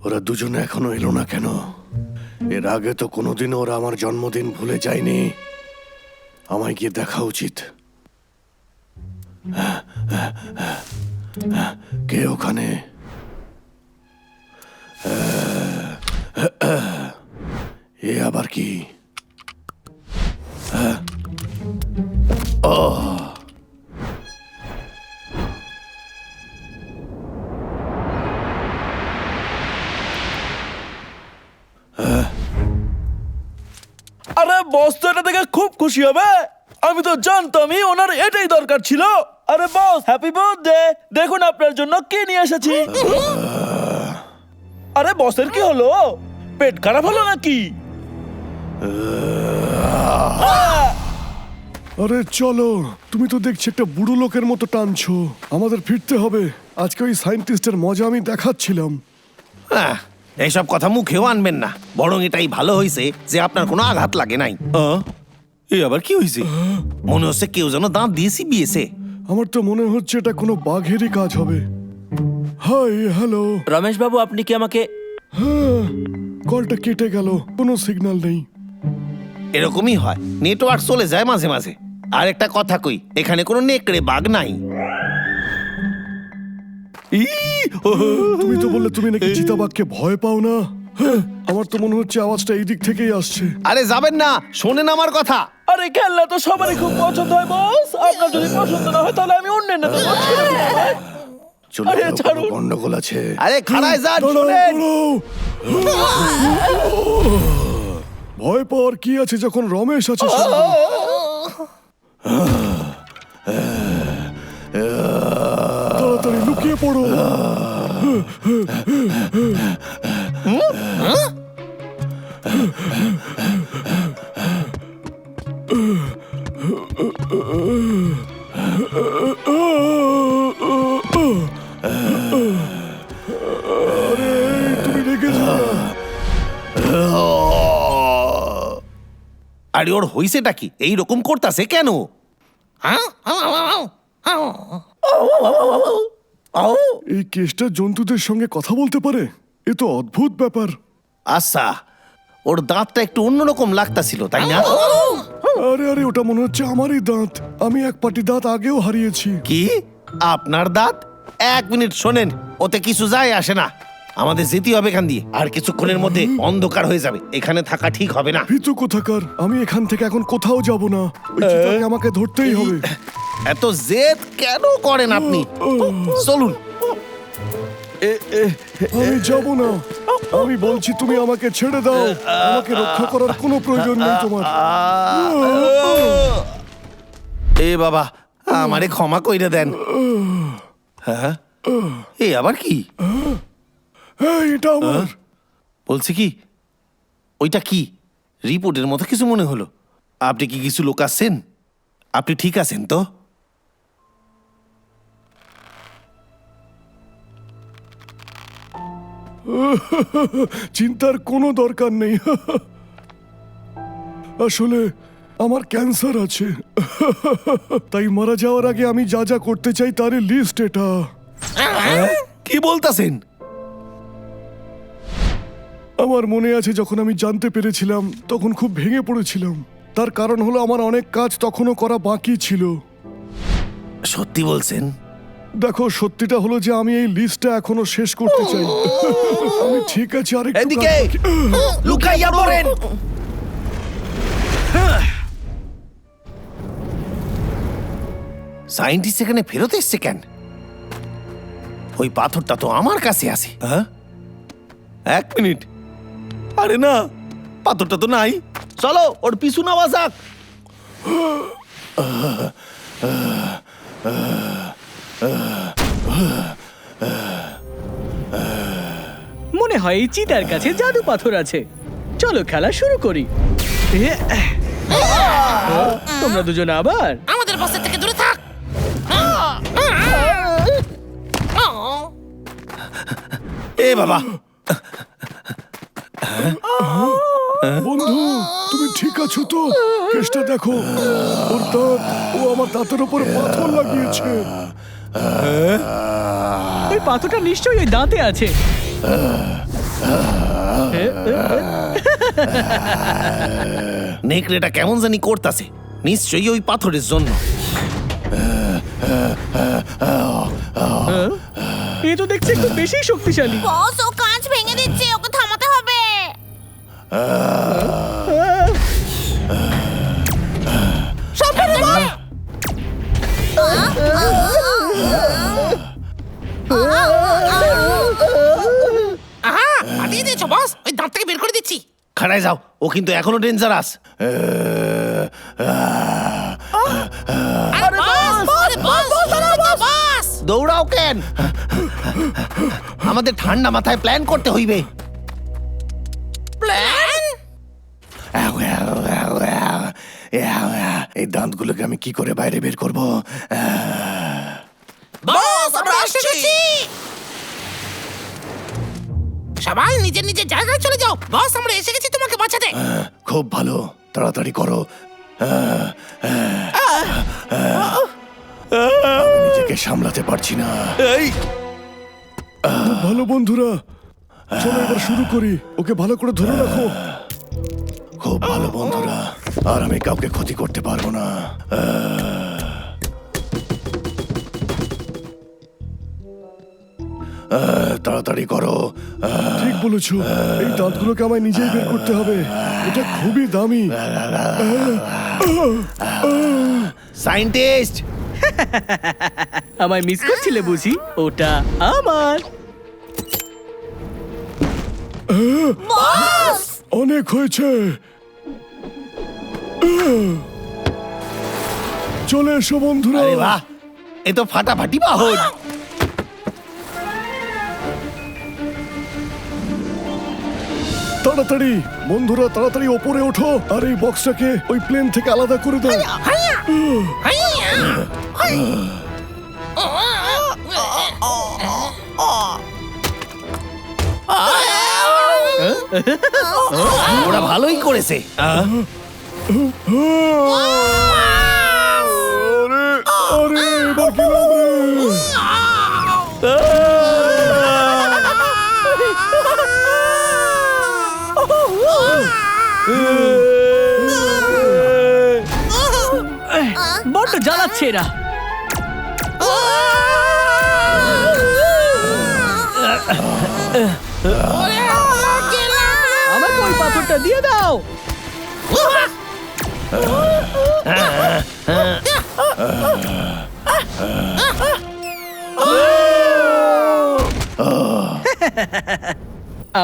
ওরা দুজনে এখনো এলো না কেন? এর আগে তো কোনোদিন ওরা আমার জন্মদিন ভুলে যায়নি। আমায় গিয়ে দেখা উচিত। কে ওখানে? এ আবার কি? আরে বস তো এটা দেখে খুব খুশি হবে। আমি তো জানতামই ওনার এটাই দরকার ছিল। আরে বস, হ্যাপি বার্থডে! দেখুন আপনার জন্য কি নিয়ে এসেছি। আরে বসের কি হলো? পেট খারাপ হলো নাকি? আরে চলো, তুমি তো দেখছি একটা বুড়ো লোকের মতো টানছো। আমাদের ফিরতে হবে। আজকে ওই সায়েন্টিস্টের মজা আমি দেখাচ্ছিলাম। এইসব কথা মুখেও আনবেন না, বরং এটাই ভালো হয়েছে যে আপনার কোনো আঘাত লাগে নাই। এ আবার কি হয়েছে? মনে হচ্ছে কেউ যেন দাঁত দিয়ে চিবিয়েছে। আমার তো মনে হচ্ছে এটা কোনো বাঘেরই কাজ হবে। High, hello. রমেশ বাবু, আপনি কি আমাকে... হ্যাঁ, কলটা কেটে গেল, কোনো সিগন্যাল নেই। এরকমই হয়, নেটওয়ার্ক চলে যায় মাঝে মাঝে। আর একটা কথা কই, এখানে কোনো নেকড়ে বাঘ নাই। তুমি তো বললে তুমি নাকি চিতাবাঘকে ভয় পাও না। হ্যাঁ, আমার তো মনে হচ্ছে আওয়াজটা এই দিক থেকেই আসছে। আরে যাবেন না, শোনেন আমার কথা। আরে খেলনা তো সবারই খুব পছন্দ হয় বস। আপনার যদি পছন্দ না হয় তাহলে আমি অন্য নেবো। চলে আরে যাও, ছাড়ুন। কোনো গন্ডগোল আছে। আরে খাড়ায় যান, দাঁড়াও, শোনেন। দাঁড়াও। ভয় পাওয়ার কি আছে যখন রমেশ আছে সঙ্গে? তাড়াতাড়ি লুকিয়ে পড়ো। আরে তুমি রেগে যাও না। আরে ওর হইছেটা কি? এইরকম করতাছে কেন? এই কেসটা জন্তুদের সঙ্গে কথা বলতে পারে? এ তো অদ্ভুত ব্যাপার। আচ্ছা, ওর দাঁতটা একটু অন্যরকম লাগতাছিল, তাই না? আরে আরে, ওটা মনে হচ্ছে আমারই দাঁত। আমি এক পাটি দাঁত আগেও হারিয়েছি। কি আপনার দাঁত? এক মিনিট শোনেন, ওতে কিছু যায় আসে না। আমাদের যেতে হবে এখান দিয়ে, আর কিছুক্ষণের মধ্যে অন্ধকার হয়ে যাবে। এখানে থাকা ঠিক হবে না। ভিতু কোথাকার, আমি এখান থেকে এখন কোথাও যাব না। ওই চিতাকে আমাকে ধরতেই হবে। এত জেদ কেন করেন আপনি? চলুন। আমি যাব না। আমি বলছি তুমি আমাকে ছেড়ে দাও। আমাকে রক্ষা করার কোনো প্রয়োজন নেই তোমার। এ বাবা, আমারে ক্ষমা কইরে দেন। হ্যাঁ, এ আবার কি? হ্যাঁ, এটা আমার। বলছি কি, ওইটা কি রিপোর্টের মতো কিছু মনে হলো? আপনি কি কিছু লোকাচ্ছেন? আপনি ঠিক আছেন তো? চিন্তার কোনো দরকার নেই। আসলে আমার ক্যান্সার আছে। তাই মারা যাওয়ার আগে আমি যা যা করতে চাই তার লিস্ট এটা। কি বলতাছেন? আমার মনে আছে যখন আমি জানতে পেরেছিলাম তখন খুব ভেঙে পড়েছিলাম। তার কারণ হলো আমার অনেক কাজ তখনও করা বাকি ছিল। সত্যি বলছেন? দেখো, সত্যিটা হলো যে আমি এই লিস্টটা এখনো শেষ করতে চাই। আমি ঠিক আছে, আরেকটু এদিকে কাজ বাকি। লুকাইয়া পড়েন। সায়েন্টিস্ট এখানে ফেরত এসছে কেন? ওই পাথরটা তো আমার কাছে আছে। হ্যাঁ, এক মিনিট। আরে না, পাথরটা তো নাই। চলো ওর পিছু নেওয়া যাক। মনে হয় এই চিতার কাছে জাদু পাথর আছে। চলো খেলা শুরু করি। তোমরা দুজন আবার আমাদের বসের থেকে দূরে থাক। এ বাবা, বন্ধু, তুমি ঠিক আছো তো? কেসটা দেখো, ওর দাঁত, ও আমার দাঁতের উপরে পাথর লাগিয়েছে। ওই পাথরটা নিশ্চয়ই ওই দাঁতে আছে। নেকড়েটা কেমন জানি করতাছে, নিশ্চয়ই ওই পাথরের জন্য। এ তো দেখছি একটু বেশি শক্তিশালী। বস ও কাঁচ ভেঙে দিচ্ছে, ওকে থামাতে হবে। দিয়ে দিয়েছো বস, ওই দাঁত থেকে বের করে দিচ্ছি। খাড়ায় যাও, ও কিন্তু এখনো ডেঞ্জারাস। আরে বস, দৌড়াও কেন? আমাদের ঠান্ডা মাথায় প্ল্যান করতে হইবে। প্ল্যান? এই দাঁতগুলোকে আমি কি করে বাইরে বের করব? বস আমরা এসেছি। সবাই নিজের নিজের জায়গায় চলে যাও, বস আমরা এসে গেছি তোমাকে বাঁচাতে। খুব ভালো, তাড়াতাড়ি করো। আমি নিজেকে সামলাতে পারছি না। খুব ভালো বন্ধুরা, চলো এবার শুরু করি। ওকে ভালো করে ধরে রাখো। খুব ভালো বন্ধুরা, আর আমি কাউকে ক্ষতি করতে পারবো না। তাড়াতাড়ি করো। ঠিক বলেছো, এই দাঁতগুলোকে আমায় নিজেই বের করতে হবে। এটা খুবই দামি। সায়েন্টিস্ট, আমায় মিস করছিলে বুঝি? ওটা আমার। অনেক হয়েছে। চলে এসো বন্ধুরা। আরে বাহ, এ তো ফাটাফাটি বাহন। তাড়াতাড়ি বন্ধুরা, তাড়াতাড়ি ওপরে ওঠো আর এই বক্সটাকে ওই প্লেন থেকে আলাদা করে দাও। হাইয়া হাইয়া ওরা ভালোই করেছে। আরে আরে, এবার গেলাম রে। বড্ড জ্বালাচ্ছে এরা। আমাকে ওই পাথরটা দিয়ে দাও।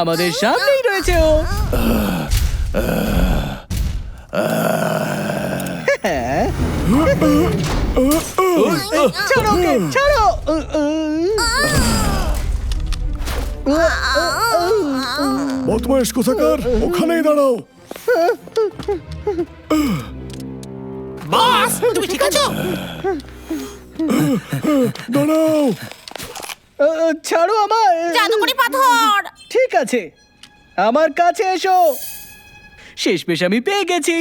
আমাদের সামনেই রয়েছে ও। ছাড়ো ওকে, ছাড়ো। বদমাইশ কোথাকার, ওখানেই দাঁড়াও। বস তুমি ঠিক আছো? দাঁড়াও। ছাড়ো আমায়। জাদুকরি পাথর। ঠিক আছে, আমার কাছে এসো। শেষমেশ আমি পেয়ে গেছি।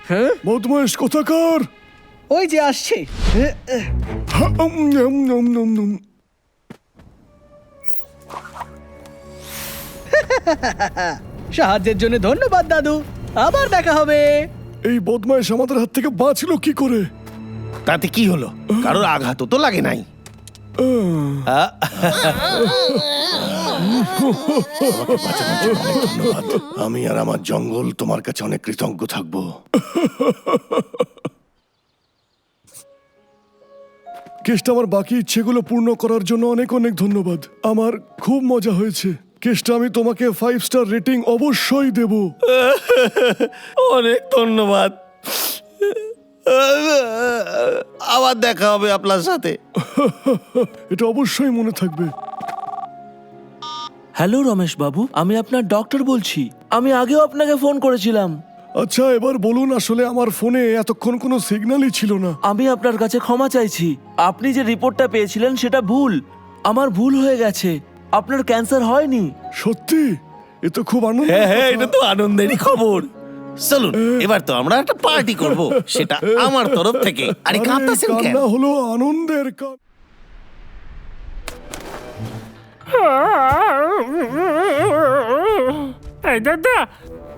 হ্যাঁ, বদমাইশ কোথাকার। ওই যে আসছে। সাহায্যের জন্য ধন্যবাদ দাদু, আবার দেখা হবে। এই বদমাইশ আমাদের হাত থেকে বাঁচলো কি করে? তাতে কি হলো? কারোর আঘাতও তো লাগে নাই। ধন্যবাদ। আমি আর আমার জঙ্গল তোমার কাছে অনেক কৃতজ্ঞ থাকবো। কেসটা আমার বাকি ইচ্ছেগুলো পূর্ণ করার জন্য অনেক অনেক ধন্যবাদ। আমার খুব মজা হয়েছে। কেসটা আমি তোমাকে 5 স্টার রেটিং অবশ্যই দেব। অনেক ধন্যবাদ। আবার দেখা হবে আপনার সাথে। এটা অবশ্যই মনে থাকবে। হ্যালো রমেশ বাবু, আমি আপনার ডক্টর বলছি। আমি আগেও আপনাকে ফোন করেছিলাম। আচ্ছা, এবার বলুন, আসলে আমার ফোনে এতক্ষণ কোনো সিগন্যালই ছিল না। আমি আপনার কাছে ক্ষমা চাইছি। আপনি যে রিপোর্টটা পেয়েছিলেন সেটা ভুল। আমার ভুল হয়ে গেছে। আপনার ক্যান্সার হয়নি। সত্যি? এ তো খুব আনন্দ। হ্যাঁ, এটা তো আনন্দেরই খবর। চলুন এবার তো আমরা একটা পার্টি করব, সেটা আমার তরফ থেকে। আরে কাঁদতেছেন কেন? কান্না হলো আনন্দের এই দাদা,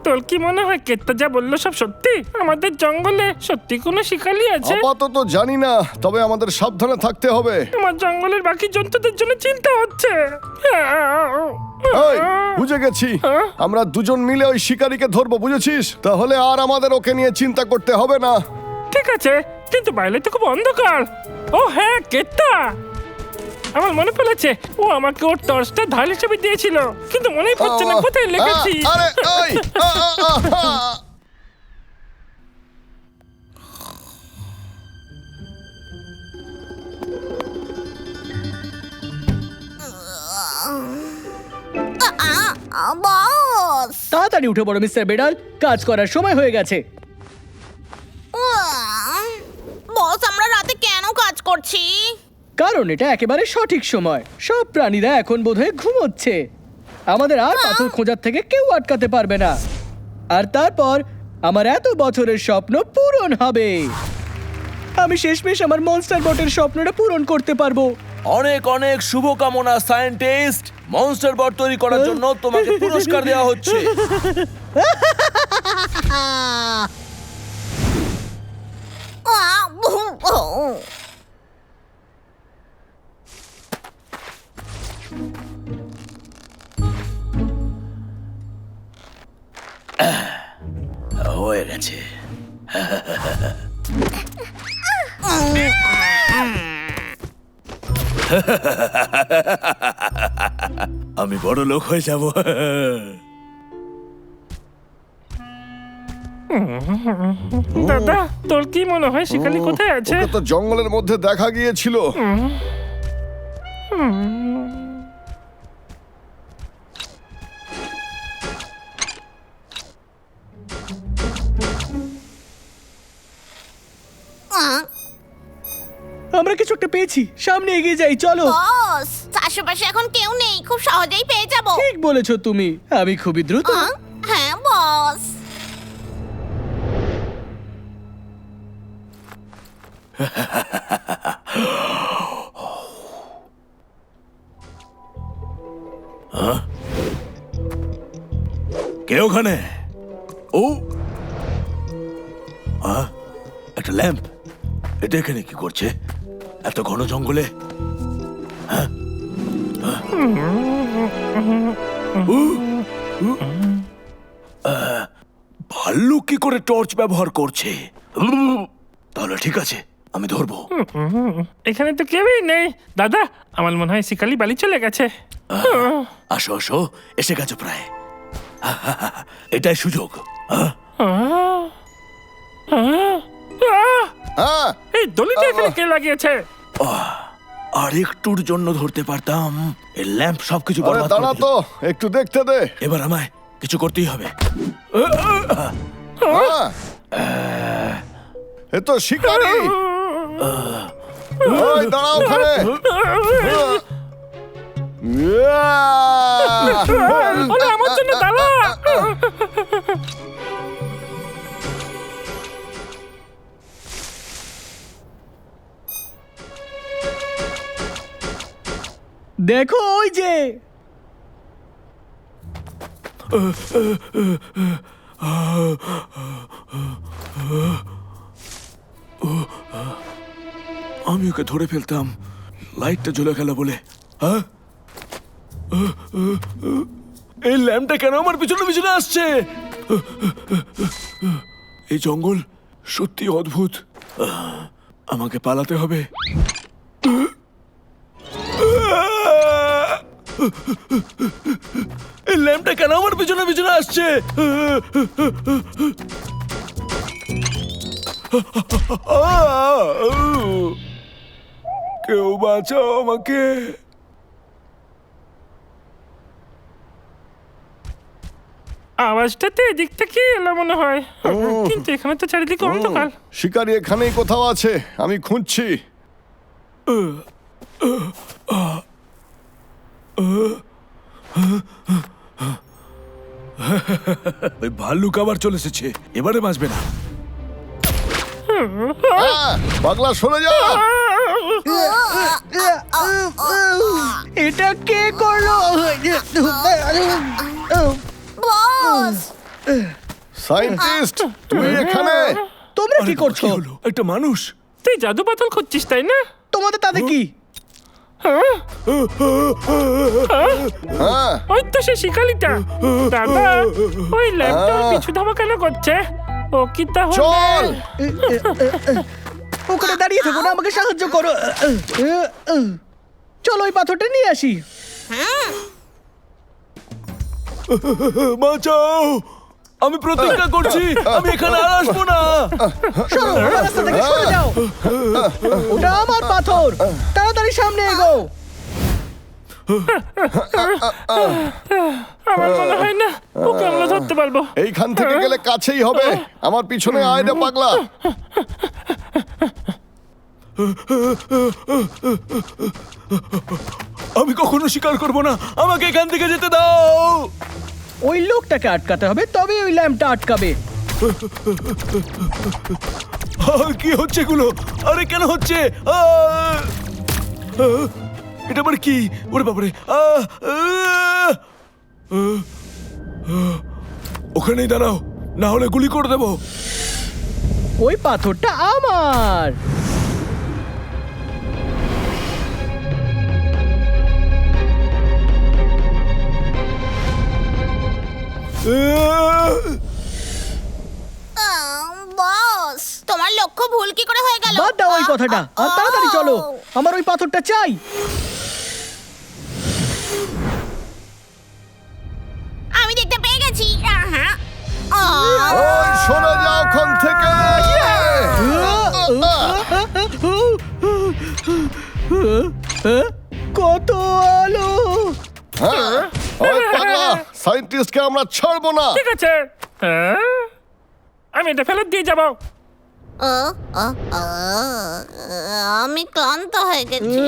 তোর কি মনে হয় কেতটা যা বললো সব সত্যি? আমাদের জঙ্গলে সত্যি কোনো শিকারি আছে? আপাতত জানি না, তবে আমাদের সাবধানে থাকতে হবে। আমার জঙ্গলের বাকি জন্তুদের জন্য চিন্তা হচ্ছে। এই, বুঝে গেছি। আমরা দুজন মিলে ওই শিকারীকে ধরবো, বুঝেছিস? তাহলে আর আমাদের ওকে নিয়ে চিন্তা করতে হবে না। ঠিক আছে, কিন্তু বাইরে তো খুব অন্ধকার। ও হ্যাঁ, কেতটা, আমার মনে পড়েছে, ও আমাকে ওর টর্চটা ঢাল হিসেবে দিয়েছিল, কিন্তু মনেই পড়ছে না কোথায় লিখেছি। আরে এই, বস তাড়াতাড়ি উঠে পড়ো মিস্টার বেডাল, কাজ করার সময় হয়ে গেছে। বস আমরা রাতে কেন কাজ করছি? কারণ এটা একেবারে সঠিক সময়। সব প্রাণীরা এখন বোধহয় ঘুমোচ্ছে। আমাদের আর পাথর খোঁজার থেকে কেউ আটকাতে পারবে না। আর তারপর আমার এত বছরের স্বপ্ন পূরণ হবে। আমি শেষমেশ আমার মনস্টার বটের স্বপ্নটা পূরণ করতে পারবো। অনেক অনেক শুভকামনা সায়েন্টিস্ট। মনস্টার বট তৈরি করার জন্য তোমাকে পুরস্কার দেওয়া হচ্ছে। হয়ে গেছে। আমি বড় লোক হয়ে যাব। দাদা, তোর কি মনে হয় শিকারি কোথায় আছে? ওকে তো জঙ্গলের মধ্যে দেখা গিয়েছিল। আমরা কিছু একটা পেয়েছি, সামনে এগিয়ে যাই, চলো। বস আশেপাশে এখন কেউ নেই, খুব সহজেই পেয়ে যাবো। ঠিক বলেছো তুমি, আমি খুবই দ্রুত। হ্যাঁ বস। কে ওখানে? ও একটা ল্যাম্প। এটা এখানে কি করছে এত ঘন জঙ্গলে? ভাল্লুক কি করে টর্চ ব্যবহার করছে? তাহলে ঠিক আছে, আমি ধরবো। এখানে তো কেউই নেই। দাদা, আমার মনে হয় শিকারি বালি চলে গেছে। আসো আসো, এসে গেছো প্রায়। এটাই সুযোগ। হ্যাঁ, এই দলিটা এখানে কে লাগিয়েছে? আর একটুর জন্য ধরতে পারতাম। এই ল্যাম্প সবকিছু আরে বরবাদ করে দাঁড়া দিল। তো, একটু দেখতে দে। এবার আমায় কিছু করতেই হবে। হ্যাঁ। এ তো শিকারী। ওই দাঁড়া ওখানে। ওরে, আমার জন্য দাঁড়া। দেখো ওই যে। আমি ওকে ধরে ফেলতাম, লাইটটা জ্বলে গেল বলে। এই ল্যাম্পটা কেন আমার পিছনে পিছনে আসছে? এই জঙ্গল সত্যি অদ্ভুত। আমাকে পালাতে হবে। এই ল্যাম্পটা কেন আমার পিছনে পিছনে আসছে? কেউ বাঁচাও আমাকে। আওয়াজটা তো এদিক থেকে এলো মনে হয়, কিন্তু এখানে তো চারিদিকে অন্ধকার। শিকারী এখানেই কোথাও আছে, আমি খুঁজছি। ওই ভাল্লুক আবার চলে এসেছে, এবারে বাঁচবে না। পাগলা সরে যা। এটা কে করলো? বস বস সায়েন্টিস্ট তুমি এখানে তোমরা কি আরে, করছো? কি হলো? একটা মানুষ তুই জাদু পাতল খুঁজছিস তাই না? তোমাদের তাতে কি? হ্যাঁ? হ্যাঁ ওই তো সে শিকালিটা। দাদা ওই ল্যাম্পটা পিছু ধাওয়া কেন করছে? ও কি তাহলে? চল ওখানে দাঁড়িয়ে থাকো না, আমাকে সাহায্য করো। চলো ওই পাথরটা নিয়ে আসি। বাঁচাও, আমি প্রতিজ্ঞা করছি আমি এখানে আর আসবো না। সরো, আমার রাস্তা থেকে সরে যাও। ওটা আমার পাথর, তাড়াতাড়ি সামনে এগো। আমার মনে হয় না ওকে আমরা ধরতে পারবো। এইখান থেকে গেলে কাছেই হবে। আমার পিছনে আয় রে পাগলা। আমি কখনো স্বীকার করব না, আমাকে এখান থেকে যেতে দাও। ওই লোকটাকে আটকাতে হবে, তবে ওই ল্যাম্পটা আটকাবে। কি হচ্ছে এগুলো? আরে কেন হচ্ছে? এটা আবার কি? ওরে বাবারে! ওখানেই দাঁড়াও, না হলে গুলি করে দেবো। ওই পাথরটা আমার। বস তোমার লক্ষ্য ভুল কি করে হয়ে গেল? বাদ দাও ওই কথাটা, আর তাড়াতাড়ি চলো। আমার ওই পাথরটা চাই। আমি দেখতে পেয়ে গেছি। ওই সরে যাও ওখান থেকে। কত আলো! হ্যাঁ ওই পাগলা সায়েন্টিস্টকে আমরা ছাড়বো না। ঠিক আছে, আমি এটা ফেরত দিয়ে যাবো। আমি ক্লান্ত হয়ে গেছি।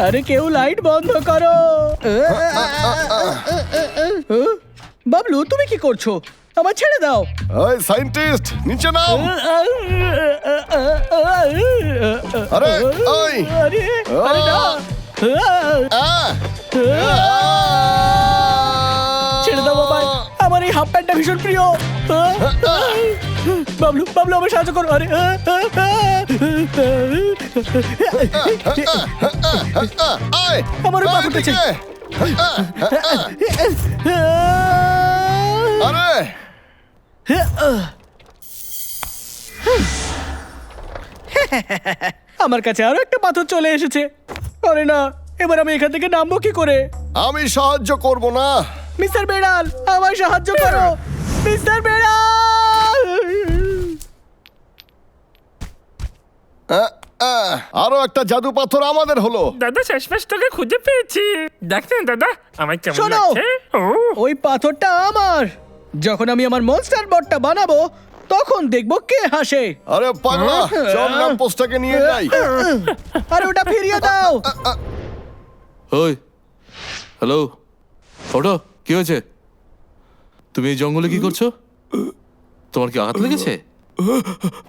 আরে কেউ লাইট বন্ধ করো। বাবলু, তুমি কি করছো? আমার ছেড়ে দাও। ওই সায়েন্টিস্ট নিচে নাও। আরে ওই আরে আরে না। আহ! ছেড়ে দাও বাবা, আমার এই হাফ প্যান্টটা ভীষণ প্রিয়। বাবলু বাবলু আমার সাহায্য করো। আরে আয়, আমার ওই আয় পাথরটা চাই। এদিকে। আরে আমার কাছে আরো একটা পাথর চলে এসেছে। আরে না, এবার আমি এখান থেকে নামবো কি করে? আমি সাহায্য করব না। মিস্টার বেড়াল, আমার সাহায্য করো। মিস্টার বেড়াল! আরো একটা জাদু পাথর আমাদের হলো। দাদা শেষমেশ তোকে খুঁজে পেয়েছি। দেখছেন দাদা আমায় কেমন শোনো। লাগছে? ও ওই পাথরটা আমার। যখন আমি আমার মনস্টার বটটা বানাবো, তখন দেখবো কে হাসে। আরে পাগলা চল ল্যাম্পোস্টটাকে নিয়ে যাই। আরে ওটা ফিরিয়ে দাও। ওই হ্যালো, ওঠো। কি হয়েছে? তুমি এই জঙ্গলে কি করছো? তোমার কি আঘাত লেগেছে?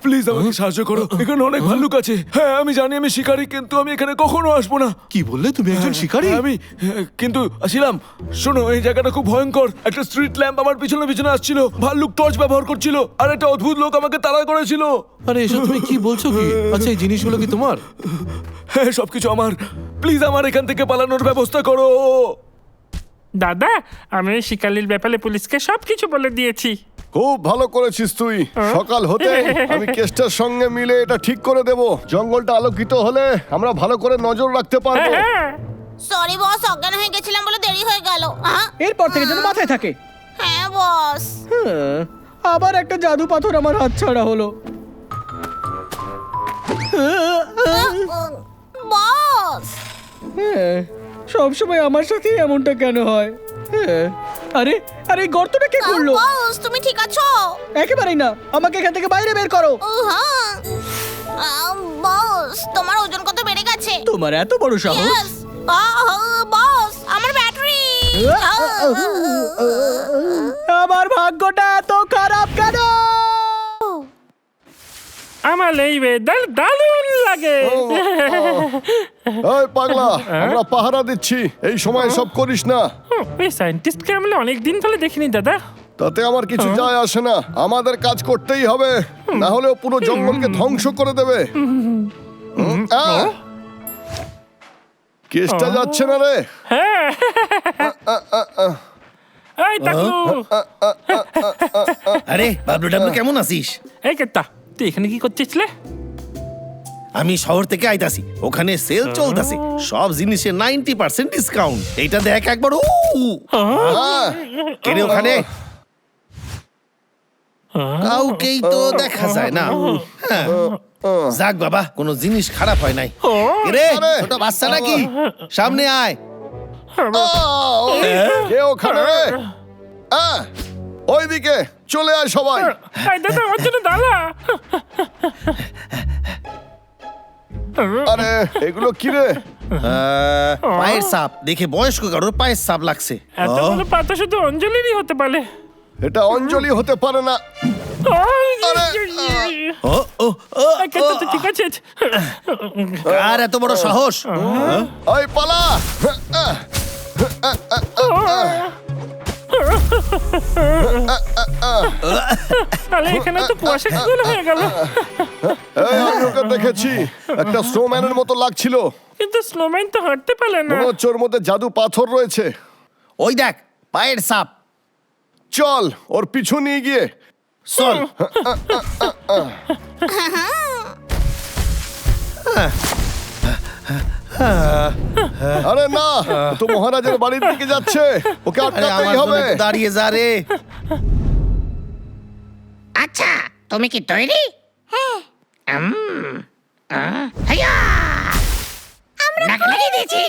প্লিজ আমাকে সাহায্য করো, এখানে অনেক ভাল্লুক আছে। হ্যাঁ আমি জানি আমি শিকারী, কিন্তু আমি এখানে কখনো আসবো না। কি বললে? তুমি একজন শিকারী? আমি কিন্তু আসছিলাম। শোনো, এই জায়গাটা খুব ভয়ঙ্কর। একটা স্ট্রিট ল্যাম্প আমার পিছনে পিছনে আসছিল, ভাল্লুক টর্চ ব্যবহার করছিল, আর একটা অদ্ভুত লোক আমাকে তাড়া করেছিল। আরে এসব তুমি কি বলছো কি? আচ্ছা এই জিনিসগুলো কি তোমার? হ্যাঁ সবকিছু আমার। প্লিজ আমার এখান থেকে পালানোর ব্যবস্থা করো। দাদা আমি ওই শিকালির ব্যাপারে পুলিশকে সবকিছু বলে দিয়েছি। খুব ভালো করেছিস তুই। সকাল হতে আমি কেসটার সঙ্গে মিলে এটা ঠিক করে দেব। জঙ্গলটা আলোকিত হলে আমরা ভালো করে নজর রাখতে পারবো। হ্যাঁ সরি বস, অজ্ঞান হয়ে গেছিলাম বলে দেরি হয়ে গেল। এরপর থেকে যেন মাথায় থাকে। হ্যাঁ বস। আবার একটা জাদু পাথর আমার হাত ছাড়া হলো। বস সবসময় আমার সাথে এমনটা কেন হয়? আরে আরে এই গর্তটা কে করলো? বস তুমি ঠিক আছো? একেবারেই না, আমাকে এখান থেকে বাইরে বের করো। হ্যাঁ বস, তোমার ওজন কত বেড়ে গেছে? তোমার এত বড় সাহস! Yes! বস আমার ব্যাটারি। আমার ভাগ্যটা এত খারাপ কেন? আমার এই ওয়েদার দারুণ লাগে এই পাগলা, আমরা পাহারা দিচ্ছি, এই সময় সব করিস না। এই সায়েন্টিস্টকে আমরা অনেক দিন ধরে দেখিনি দাদা। তাতে আমার কিছু যায় আসে না, আমাদের কাজ করতেই হবে, না হলে ও পুরো জঙ্গলকে ধ্বংস করে দেবে। কেসটা যাচ্ছে না রে। হ্যাঁ এই দেখো আরে বাবলু ডাবলু, কেমন আছিস? এই কেতা তুই এখানে কি করছিস রে? আমি শহর থেকে আইতাছি, ওখানে সেল চলতেছে, সব জিনিসে 90% ডিসকাউন্ট। এইটা দেখ একবার। ও কেনে ওখানে কাউকেই তো দেখা যায় না। হ্যাঁ, যাক বাবা, কোনো জিনিস খারাপ হয় নাই। রে ছোট বাচ্চা নাকি? সামনে আয়। কে ওখানে রে? ওইদিকে চলে আয় সবাই। এই দাদা ওর জন্য দাঁড়া। আরে এগুলো কি রে? পায়ের সাপ দেখে বয়স্ক কারোর পায়ের সাপ লাগছে। এত বড় পাতা শুধু অঞ্জলিরই হতে পারে। এটা অঞ্জলি হতে পারে না। ও ও ও এই কেতা তুই ঠিক আছিস? আর এত বড় সাহস! ওই পালা। তাহলে এখানে তো কুয়াশা কি করে হয়ে গেল? এই আমি ওকে দেখেছি, একটা স্নোম্যানের মতো লাগছিল। কিন্তু স্নোম্যান তো হাঁটতে পারে না। মনে হচ্ছে ওর মধ্যে জাদু পাথর রয়েছে। ওই দেখ পায়ের সাপ। চল ওর পিছু নিয়ে গিয়ে। চল। আরে না, ও তো মহারাজের বাড়ির দিকে যাচ্ছে, ওকে আরে আমার আটকাতেই জন্য হবে। একটু দাঁড়িয়ে যা রে। আচ্ছা তুমি কি তৈরি? হ্যাঁ। হাইয়া নাক লাগিয়ে দিয়েছি।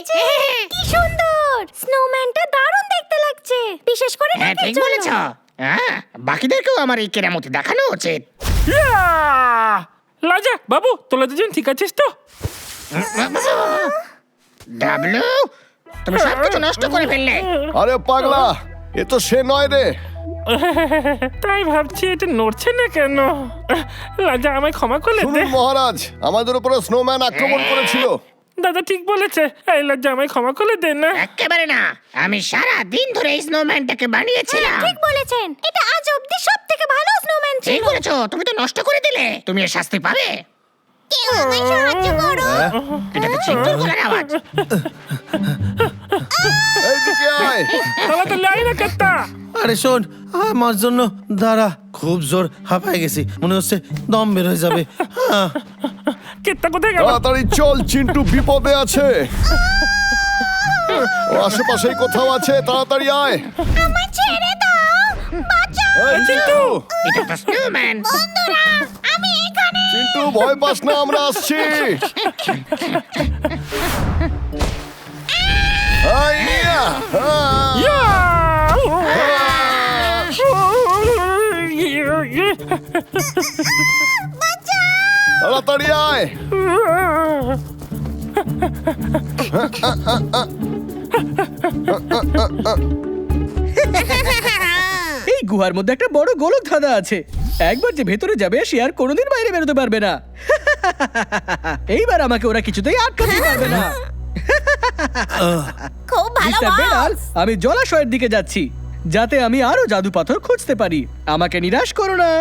কি সুন্দর! স্নোম্যানটা দারুণ দেখতে লাগছে, বিশেষ করে হ্যাঁ নাকের ঠিক জন্য। বলেছ। বাকিদেরকেও আমার এই কেরামতি দেখানো উচিত। ইয়া! লাজা বাবু তোরা দুজন ঠিক আছিস তো? ডাবলু তুমি সব কিছু নষ্ট করে ফেললে। আরে পাগলা, এ তো সে নয় রে। তাই ভাবছি এটা নড়ছে না কেন। লাজা আমায় ক্ষমা করে দে। শুনুন মহারাজ, আমাদের উপরে স্নোম্যান আক্রমণ করেছিল। দাদা ঠিক বলেছে, এই লজ্জা আমায় ক্ষমা করে দে না। একেবারে না, আমি সারা দিন ধরে এই স্নোম্যানটাকে বানিয়েছিলাম। ঠিক বলেছেন, এটা আজ অবধি সবথেকে ভালো স্নোম্যান ছিল। ঠিক বলেছো, তুমি তো নষ্ট করে দিলে। তুমি এর শাস্তি পাবে। কেউ আমায় সাহায্য করো। এটা তো চিন্তা করার আওয়াজ। এইদিকে আয়। তাড়াতাড়ি আয় না কেতা। আরে শোন, আমার জন্য দাঁড়া, খুব জোর হাঁপায় গেছি, মনে হচ্ছে দম বের হয়ে যাবে। কেতা কোথায় গেল? তাড়াতাড়ি চল, চিন্টু বিপদে আছে। ও আশেপাশেই কোথাও আছে, তাড়াতাড়ি আয়। আমায় ছেড়ে দাও, বাঁচাও। এই চিন্টু, এটা তো স্নোম্যান। বন্ধুরা, আমি এখানে। চিন্টু ভয় পাস না, আমরা আসছি। আইয়া! ইয়া! তাড়াতাড়ি আয়। এই গুহার মধ্যে একটা বড় গোলক ধাঁধা আছে, একবার যে ভেতরে যাবে সে আর কোনোদিন বাইরে বেরোতে পারবে না। এইবার আমাকে ওরা কিছুতেই আটকাতে পারবে না। খুব ভালো মিস্টার বেড়াল, বস। আমি জলাশয়ের দিকে যাচ্ছি, যাতে আমি আরো জাদু পাথর খুঁজতে পারি। আমাকে নিরাশ করো না।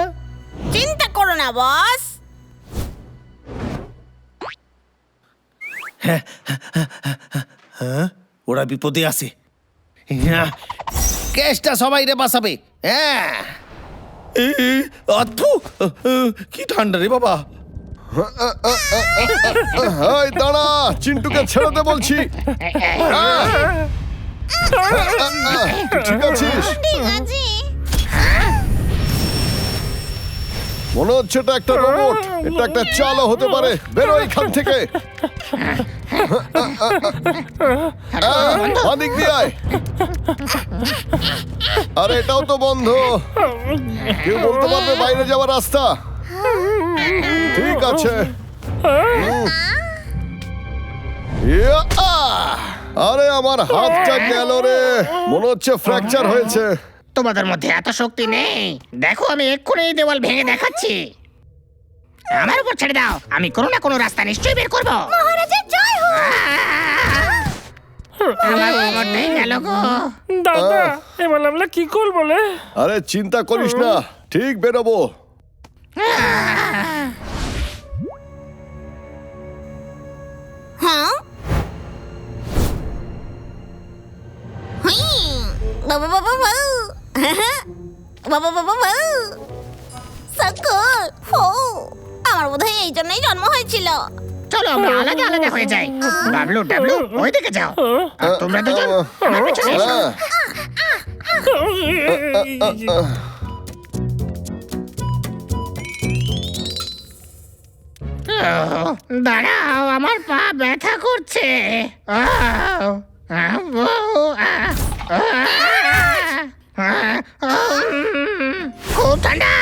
চিন্তা করো না বস। ওরা বিপদে আছে, কেসটা সবাই রে বাঁচাবে। হ্যাঁ, অথু, কি ঠান্ডা রে বাবা। এই দাঁড়া, চিন্টুকে ছেড়ে দে বলছি। তুই ঠিক আছিস? ঠিক আছে। মনে হচ্ছে এটা একটা রোবট, এটা একটা চালও হতে পারে। বেরো এখান থেকে। অনেক দিয়ে আয়। আরে এটাও তো বন্ধ। কেউ বলতে পারবে বাইরে যাওয়ার রাস্তা? ঠিক আছে। ইয়া! আরে আমার হাতটা গেল রে, মনে হচ্ছে ফ্র্যাকচার হয়েছে। তোমাদের মধ্যে এত শক্তি নেই। দেখো আমি এক্ষুনি এই দেওয়াল ভেঙে দেখাচ্ছি। আমার উপর ছেড়ে দাও, আমি কোনো না কোনো রাস্তা নিশ্চয়ই বের করবো। মহারাজের জয় হোক। আমার খবরটাই গেল গো। দাদা এবার আমরা কি করবো বলে? আরে চিন্তা করিস না, ঠিক বেরোবো। হ্যাঁ বাবা বাবা বাবা বাবা বাবা সকল হো আমার বোধহয় এই জন্যই জন্ম হয়েছিল। চলো আমরা আলাদা আলাদা হয়ে যাই। বাবলু ডাবলু ওই দিকে যাও, আর তোমরা দুজন আমার পেছনে এসো। দাঁড়াও, আমার পা ব্যথা করছে। খুব ঠান্ডা।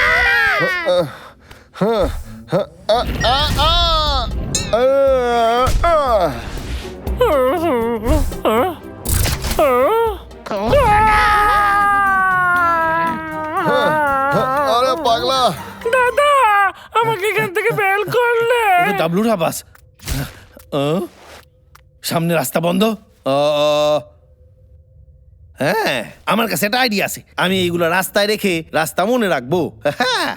খুব ঠান্ডা। আরে পাগলা, দাদা আমাকে এখান থেকে বের করলে। ডাবলুর আবাস। সামনে রাস্তা বন্ধ। হ্যাঁ, আমার কাছে একটা আইডিয়া আছে। আমি এইগুলো রাস্তায় রেখে রাস্তা মনে রাখবো। হ্যাঁ।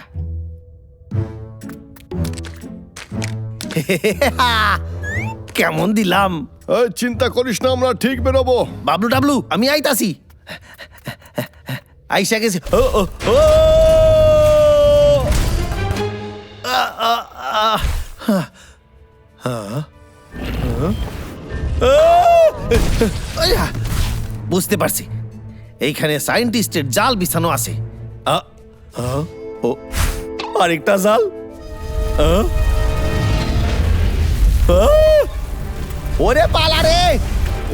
কেমন দিলাম? এই চিন্তা করিস না, আমরা ঠিক বেরোবো। বাবলু ডাবলু, আমি আইতাছি। আইসা গেছি। ও ও ও বুঝতে পারছি, এইখানে সায়েন্টিস্টের জাল বিছানো আছে। ও আরেকটা জাল। ওরে পালা রে,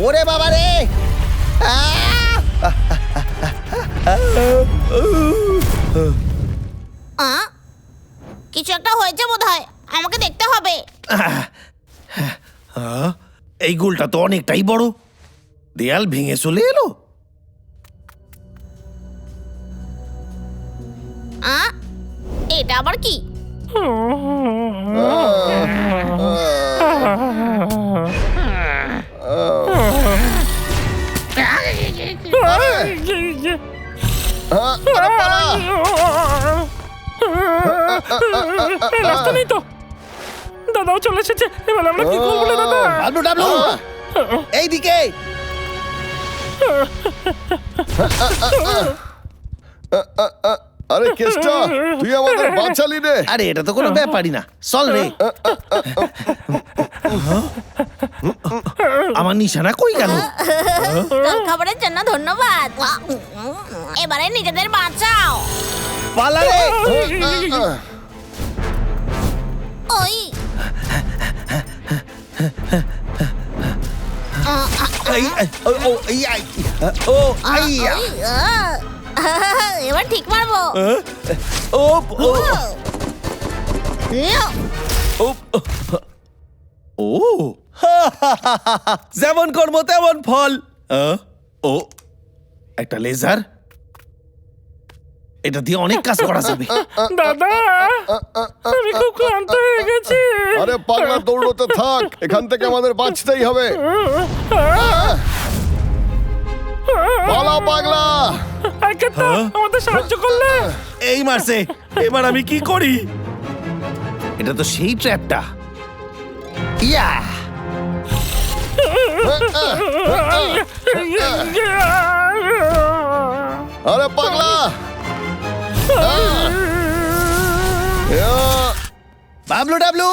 ওরে বাবা রে। কিছু একটা হয়েছে বোধহয়, আমাকে দেখতে হবে। এই গোলটা তো অনেকটাই বড়, দেয়াল ভেঙে চলে এলো। এটা আবার কি? রাস্তা নেই তো। দাদাও চলে এসেছে, এবার আমরা কি করবো বলে দাদা? ডাবলু ডাবলু, এইদিকে। আরে কেষ্টা, তুই আমাদের বাঁচালি রে। আরে এটা তো কোনো ব্যাপারই না, চল রে। আমার নিশানা কই গেল? জল খাবারের জন্য ধন্যবাদ। এবারে নিজেদের বাঁচাও। পালা রে। ওই এবার ঠিক পারবো। ও যেমন কর্ম তেমন ফল। ও একটা লেজার, এটা দিয়ে অনেক কাজ করা যাবে। দাদা আমি খুব ক্লান্ত হয়ে গেছি। আরে পাগলা, দৌড়তে থাক, এখান থেকে আমাদের বাঁচতেই হবে। পালা পাগলা। আমাদের সাহায্য করলে। এই মারছে, এবার আমি কি করি? এটা তো সেই ট্র্যাপটা। ইয়া আরে পাগলা, বাবলু ডাবলু,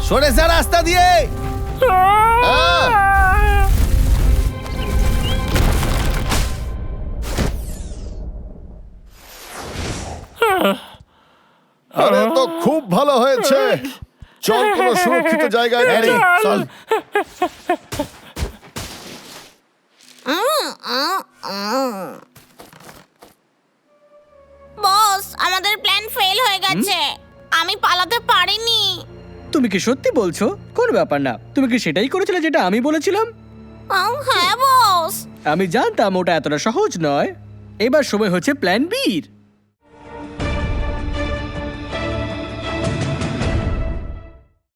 সরে যা রাস্তা দিয়ে। আরে তো খুব ভালো হয়েছে। চল কোনো সুরক্ষিত জায়গায় আরে, যাই। চল। বস, আমাদের প্ল্যান ফেল হয়ে গেছে। আমি পালাতে পারিনি। তুমি কি সত্যি বলছো? কোনো ব্যাপার না, তুমি কি সেটাই করেছিলে যেটা আমি বলেছিলাম? হ্যাঁ বস। আমি জানতাম ওটা এতটা সহজ নয়। এবার সময় হচ্ছে প্ল্যান বির।